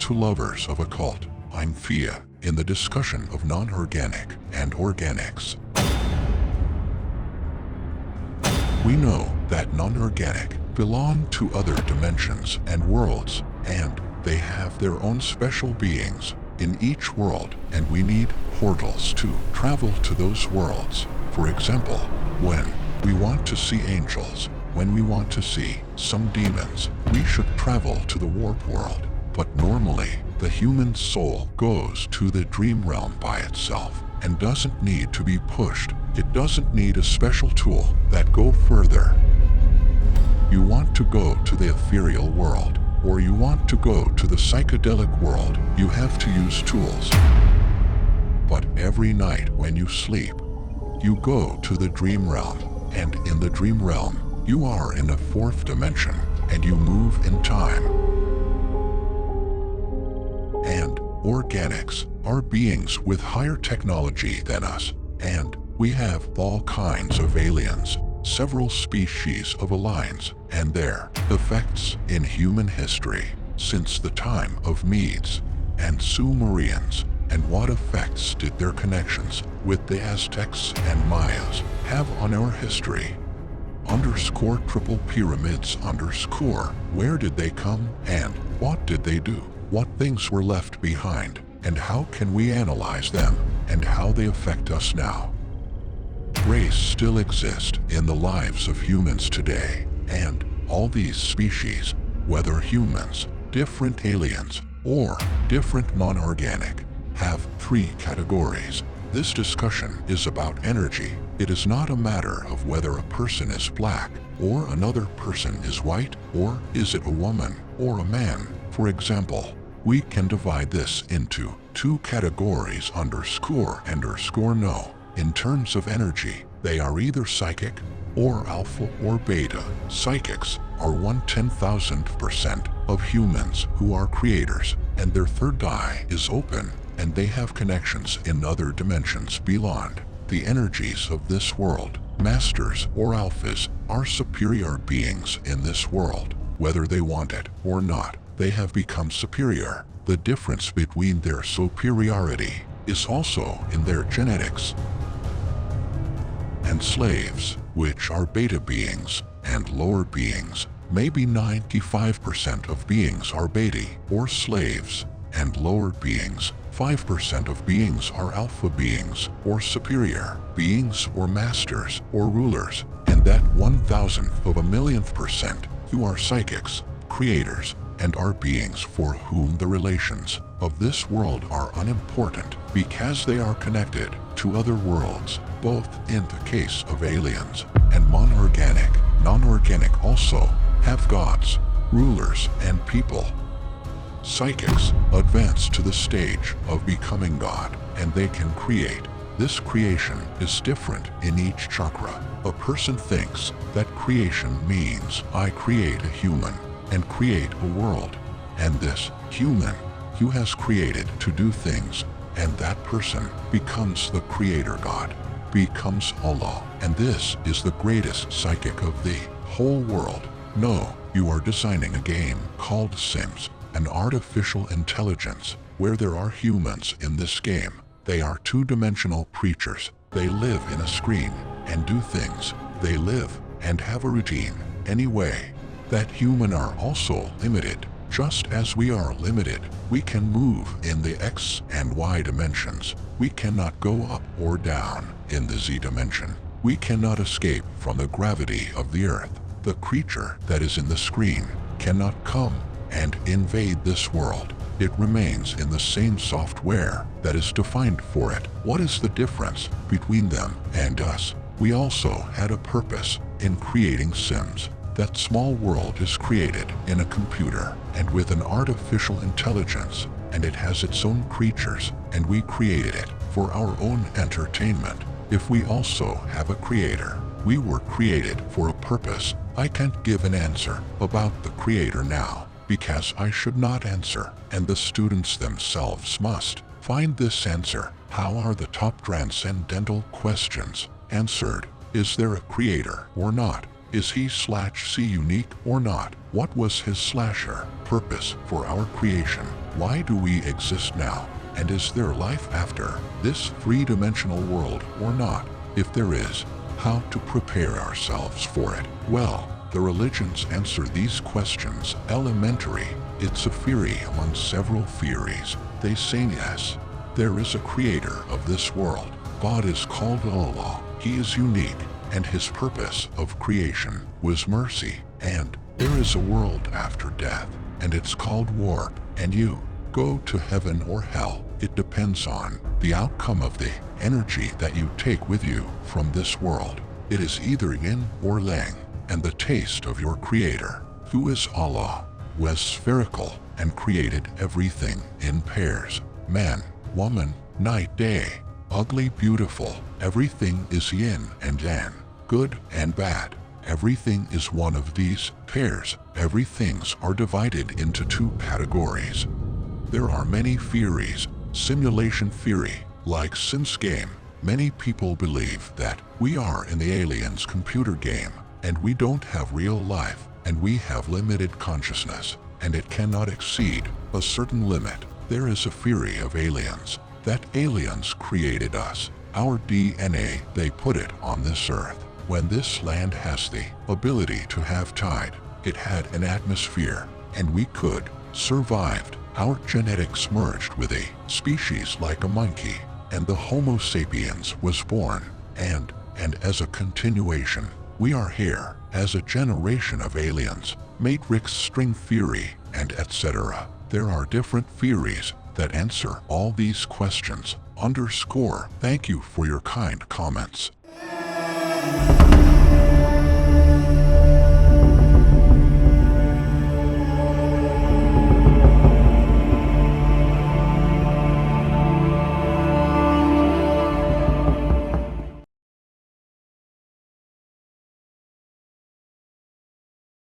to lovers of occult. I'm Thea in the discussion of non-organic and organics. We know that non-organic belong to other dimensions and worlds, and they have their own special beings in each world, and we need portals to travel to those worlds. For example, when we want to see angels, when we want to see some demons, we should travel to the warp world. But normally, the human soul goes to the dream realm by itself and doesn't need to be pushed. It doesn't need a special tool that go further. You want to go to the ethereal world, or you want to go to the psychedelic world, you have to use tools. But every night when you sleep, you go to the dream realm, and in the dream realm, you are in a fourth dimension, and you move in time. And organics are beings with higher technology than us, and we have all kinds of aliens, several species of aliens, and their effects in human history since the time of Medes and Sumerians. And what effects did their connections with the Aztecs and Mayas have on our history? Triple pyramids. Where did they come, and what did they do? What things were left behind, and how can we analyze them, and how they affect us now? Race still exists in the lives of humans today, and all these species, whether humans, different aliens, or different non-organic, have three categories. This discussion is about energy. It is not a matter of whether a person is black, or another person is white, or is it a woman, or a man. For example, we can divide this into two categories _no. In terms of energy, they are either psychic, or alpha or beta. Psychics are 1/10,000% of humans who are creators, and their third eye is open, and they have connections in other dimensions beyond. The energies of this world, masters or alphas, are superior beings in this world. Whether they want it or not, they have become superior. The difference between their superiority is also in their genetics. And slaves, which are beta beings and lower beings, maybe 95% of beings are beta or slaves, and lower beings, 5% of beings are alpha beings or superior beings or masters or rulers, and that 1,000th of a millionth percent who are psychics, creators, and are beings for whom the relations of this world are unimportant because they are connected to other worlds, both in the case of aliens and non-organic. Non-organic also have gods, rulers, and people. Psychics advance to the stage of becoming God, and they can create. This creation is different in each chakra. A person thinks that creation means I create a human and create a world, and this human who has created to do things, and that person becomes the creator God, becomes Allah, and this is the greatest psychic of the whole world. No, you are designing a game called Sims, an artificial intelligence, where there are humans in this game. They are two-dimensional creatures. They live in a screen and do things. They live and have a routine. Anyway, that human are also limited. Just as we are limited, we can move in the X and Y dimensions. We cannot go up or down in the Z dimension. We cannot escape from the gravity of the Earth. The creature that is in the screen cannot come and invade this world. It remains in the same software that is defined for it. What is the difference between them and us? We also had a purpose in creating Sims. That small world is created in a computer and with an artificial intelligence, and it has its own creatures, and we created it for our own entertainment. If we also have a creator, we were created for a purpose. I can't give an answer about the creator now, because I should not answer, and the students themselves must find this answer. How are the top transcendental questions answered? Is there a creator or not? Is he/she unique or not? What was his/her purpose for our creation? Why do we exist now? And is there life after this three-dimensional world or not? If there is, how to prepare ourselves for it? Well, the religions answer these questions elementary. It's a theory among several theories. They say yes, there is a creator of this world. God is called Allah. He is unique, and his purpose of creation was mercy. And there is a world after death, and it's called war. And you go to heaven or hell. It depends on the outcome of the energy that you take with you from this world. It is either yin or yang, and the taste of your creator, who is Allah, was spherical and created everything in pairs. Man, woman, night, day, ugly, beautiful. Everything is yin and yang, good and bad. Everything is one of these pairs. Everythings are divided into two categories. There are many theories. Simulation theory, like Sim's game. Many people believe that we are in the aliens' computer game, and we don't have real life, and we have limited consciousness, and it cannot exceed a certain limit. There is a theory of aliens, that aliens created us. Our DNA, they put it on this earth. When this land has the ability to have tide, it had an atmosphere, and we could survived. Our genetics merged with a species like a monkey, and the Homo sapiens was born, and as a continuation, we are here as a generation of aliens. Matrix string theory, and etc. There are different theories that answer all these questions. Thank you for your kind comments.